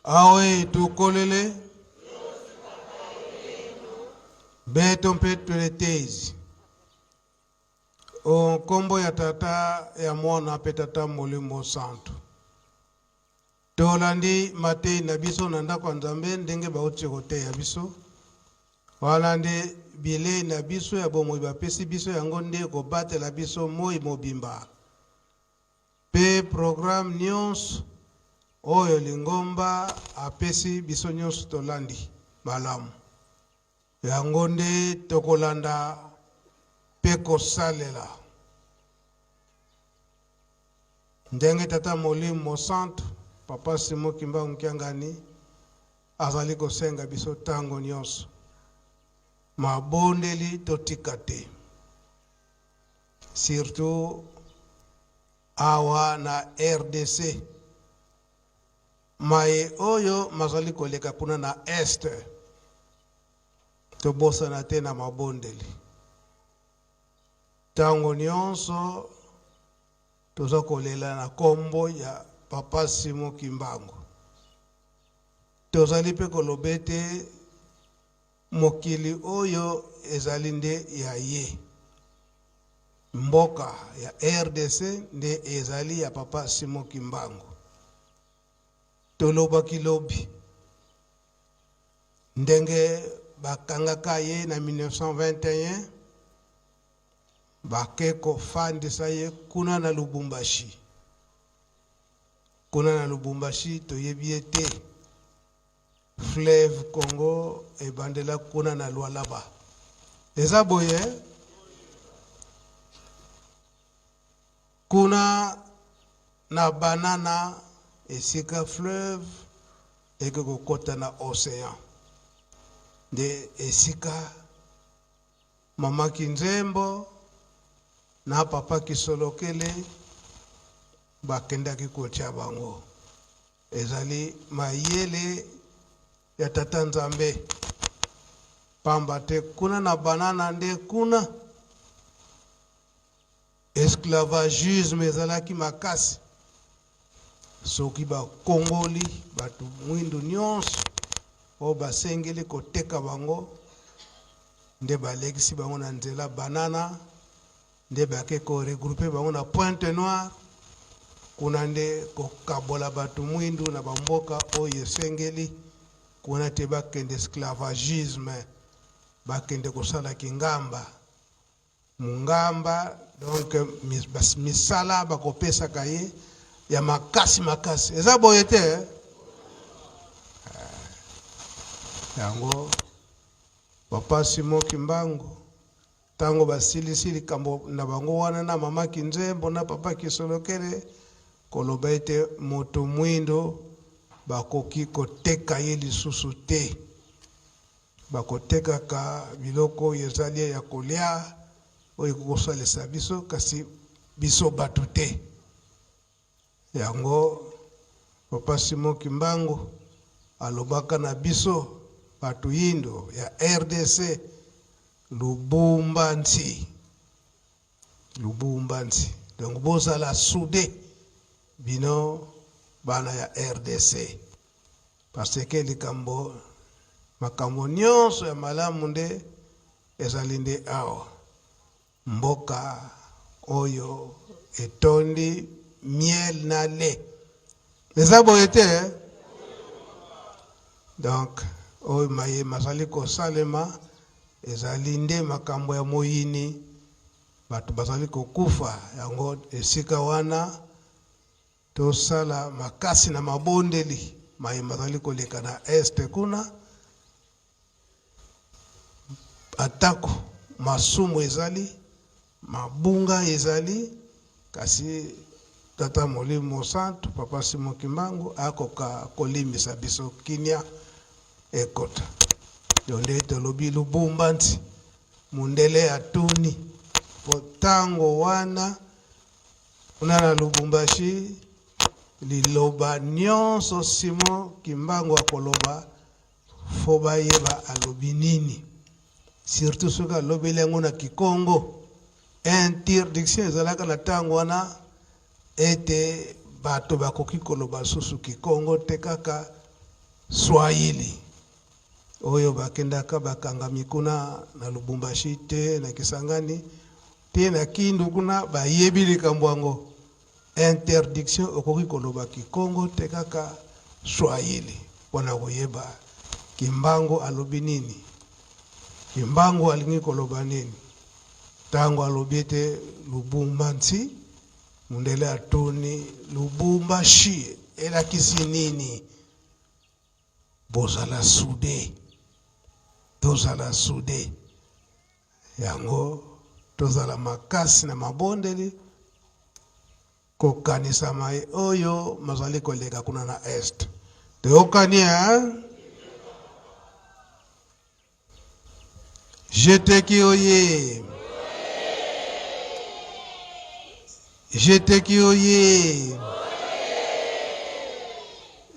Awe tukolele beto mpetule tezi o kombo ya tata ya mwana petata molimo santo tolandi matei na biso nanda kwa nzambe ndenge bauti kote ya biso walande bile na biso ya bomoi bapesi biso yango nde kobatela biso moi mobimba pe programme nyonso oyo lingomba apesi biso nyonso tolandi malamu yango nde tokolanda pe kosalela ndenge tata molimo santo papa Simo Kimbangu Nkiangani azali kosenga biso tango nyonso mabondeli totika te surtout awa na RDC maye oyo mazali koleka kuna na este tobosana te na mabondeli tango nyonso toza kolela na kombo ya papa Simo Kimbangu tozali pe kolobete mokili oyo ezali nde ya ye mboka ya RDC nde ezali ya papa Simo Kimbangu toloba kilobi ndenge bakangaka ye na 1921 bakeko fandisa ye kuna na Lubumbashi toyebi ete fleuve Congo ebandela kuna na Lualaba eza boye kuna na banana esika fleuve ekeko kota na océan de esika mama Kinzembo na papa Kisolokele bakendaki kotia bango ezali mayele ya tata Nzambe pamba te kuna na banana nde kuna esclavagisme ezalaki makasi soki bakongoli batu mwindu nyonso o basengeli koteka bango nde balekisi bango na nzela banana nde bake ko regrouper bango na Pointe Noire kuna nde kokabola batu mwindu na bamboka oyo esengeli kuna te bakende esclavagisme bakende kosala kingamba mungamba donc misala bakopesa kaye ya makasi eza boye te yango papa Simo Kimbangu tango basilisili kambo na bango wana na mama Kinzembo na papa Kisolokele koloba ete moto mwindo bakoki koteka ye lisusu te bakotekaka biloko ezali ya kolia oyo kosalisa biso kasi biso batu te yango papa Simo Kimbangu alobaka na biso batu yindo ya RDC Lubumbanzi donc bozala soudé bino bana ya RDC parce que likambo makambo nyonso ya malamu nde ezali nde awa mboka oyo etondi miel na lait eza boye te donc oyo maye mazali kosalema ezali nde makambo ya moyini batu bazali kokufa yango esika wana tosala makasi na mabondeli maye mazali koleka na este kuna atako masumu ezali mabunga ezali kasi tata molimo santo papa Simo Kimbangu akoka kolimisa biso kinya ekota yonde tolobi Lubumbanzi mundele atuni potango wana una na Lubumbashi liloba nyonso Simo Kimbangu akoloba foba yeba alobi nini surtout soka lobeli yango na Kikongo interdiction ezalaka na tango wana ete bato bakoki koloba susu Kikongo te kaka Swahili. Oyo bakendaka bakangami kuna na Lubumbashi te na Kisangani te na Kindu kuna bayebi likambo yango. Interdiction okoki koloba Kikongo te kaka Swahili. Wana koyeba Kimbangu alobi nini? Kimbangu alingi koloba nini? Tango alobi ete Lubumbashi mundele atoni Lubumbashi elakisi nini? Bozala sude. Tozala sude. Yango tozala makasi na mabondeli kokanisa mai oyo mazali koleka kuna na est. Teokania Jeteki oye. Jeteki oye.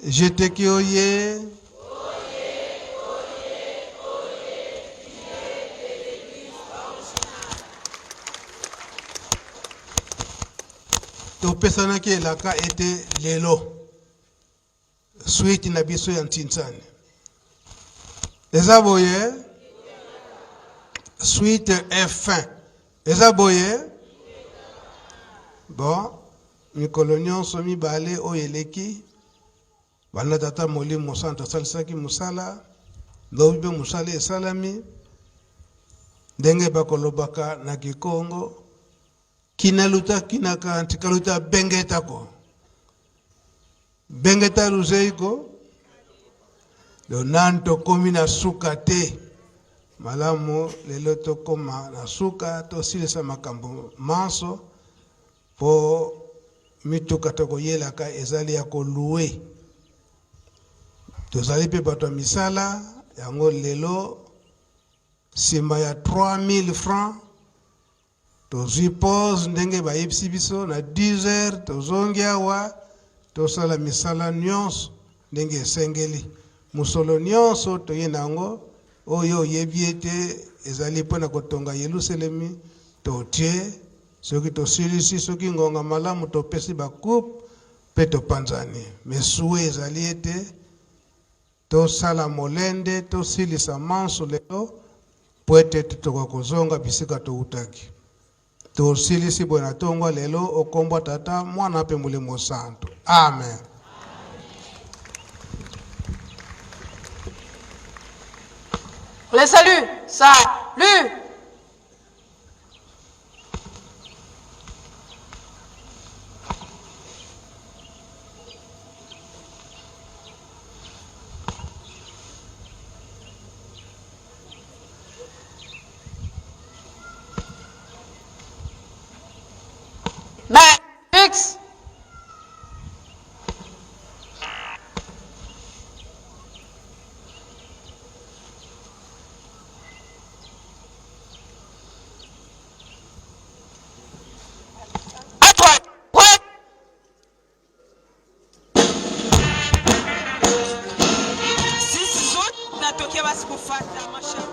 Jeteki oye. Topesana ki elaka ete lelo. Suite na biso ya Ntinsane. Eza boye? Suite F1. Eza boye? Bon, mikolo nyonso mibale oyeleki. Bana tata moli musanta salisaki musala. Lobibe musala esalami. Ndenge bakolobaka na Kikongo. Kinaluta kinaka antikaluta bengeta ko. Bengeta ruzeiko. Leonanto komi na suka te. Malamu lelo to koma na suka to silisa makambo manso po mituka toko yelaka ezali ya koluwe. Tozali pe bato misala yango lelo simba ya 3000 francs. Tozwi pause ndenge ba yebisi biso na 10 heures tozongi awa tosala misala nyonso ndenge esengeli. Musolo nyonso toyenda yango oyo yebi ete ezali pona kotonga Yerusalemi totie soki tosilisi soki ngonga malamu topesi bakupe pe topanzani. Mesuwe ezali ete tosala molende tosilisa manso lelo po ete tokozonga bisika toutaki. Tosilisi bona tongo lelo okombo tata mwana pe mulimo santo. Amen. Les saluts, salut. Main fixe. Sisi zote natokea basi kufuata masha